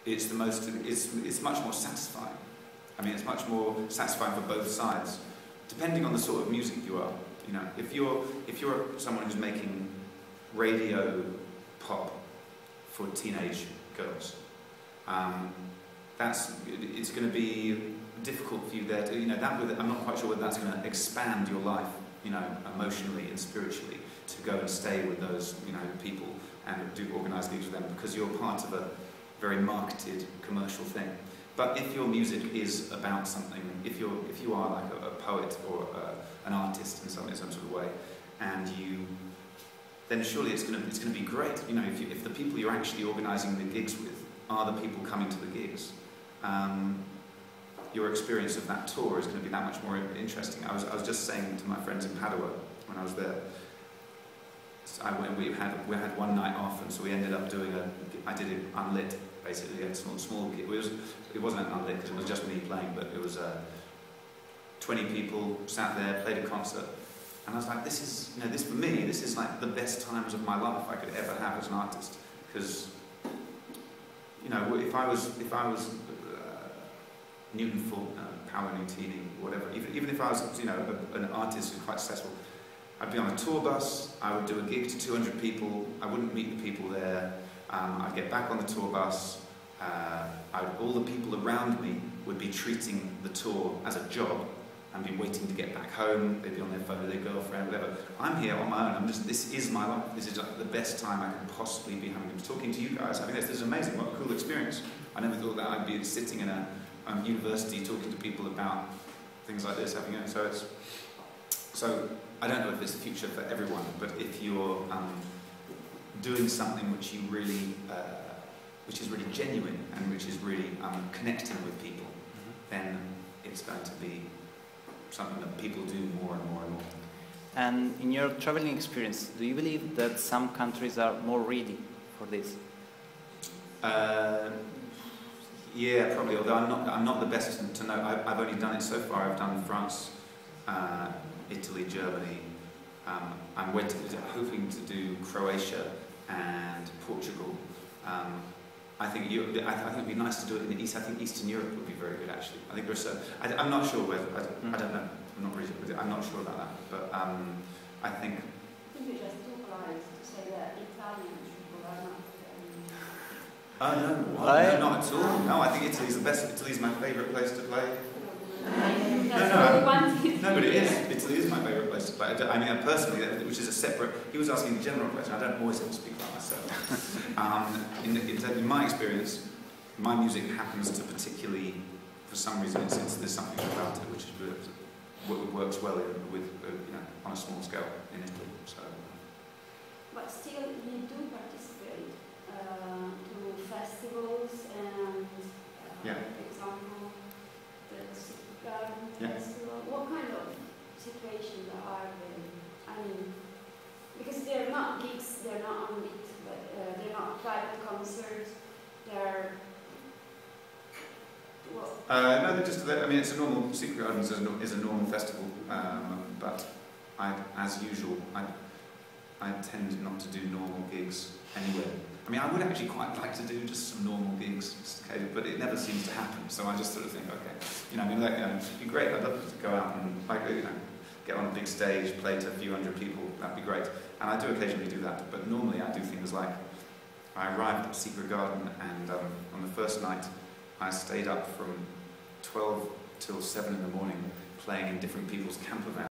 it's much more satisfying. I mean, it's much more satisfying for both sides, depending on the sort of music you are. You know, if you're someone who's making radio pop for teenage girls, it's going to be difficult for you there to, you know, I'm not quite sure whether that's going to expand your life, you know, emotionally and spiritually, to go and stay with those, you know, people and do organised gigs with them, because you're part of a very marketed commercial thing. But if your music is about something, if you are like a poet or an artist in some sort of way, and then surely it's going to be great. You know, if the people you're actually organising the gigs with are the people coming to the gigs, your experience of that tour is going to be that much more interesting. I was just saying to my friends in Padua when I was there. We had one night off, and so we ended up doing I did it unlit, basically, a small gig. It wasn't unlit because it was just me playing, but it was 20 people sat there, played a concert, and I was like, this is for me, this is like the best times of my life I could ever have as an artist, because, you know, if I was Newton Full, Paolo Nutini, whatever, even if I was, you know, an artist who's quite successful, I'd be on a tour bus, I would do a gig to 200 people, I wouldn't meet the people there, I'd get back on the tour bus, all the people around me would be treating the tour as a job and be waiting to get back home, they'd be on their phone with their girlfriend, whatever. I'm here on my own, this is my life, this is like the best time I can possibly be having. Talking to you guys, I think this is amazing, what a cool experience. I never thought that I'd be sitting in a university talking to people about things like this, having, you know, so I don't know if it's the future for everyone, but if you're doing something which is really genuine and which is really connecting with people, then it's going to be something that people do more and more and more. And in your traveling experience, do you believe that some countries are more ready for this? Yeah, probably. Although I'm not the best to know. I've only done it so far. I've done France, Italy, Germany. I'm hoping to do Croatia and Portugal. I think it'd be nice to do it in the East. I think Eastern Europe would be very good, actually. I think there's I'm not sure whether. I don't know. I'm not sure about that. But I think. I think you just too polite to say that Italian people are not. Oh no, not at all. No, I think Italy's the best. Italy's my favourite place to play. No, but it is. Italy is my favourite place to play. I mean, personally, which is a separate. He was asking a general question. I don't always have to speak about myself. In my experience, my music happens to particularly, for some reason, there's something about it which works well with you know, on a small scale in Italy. So. But still, you do participate to festivals and, yeah. For example, the Garden Festival. What kind of situations are they? I mean, because they're not gigs, they're not unlit, but they're not private concerts. They're no, they're just. I mean, it's a normal. Secret Gardens is a normal festival, but as usual, I tend not to do normal gigs anywhere. I mean, I would actually quite like to do just some normal gigs, but it never seems to happen. So I just sort of think, okay, you know, I mean, like, it'd be great. I'd love to go out and, like, you know, get on a big stage, play to a few hundred people. That'd be great. And I do occasionally do that. But normally, I do things like I arrived at Secret Garden, and on the first night, I stayed up from 12 till 7 in the morning, playing in different people's camper vans.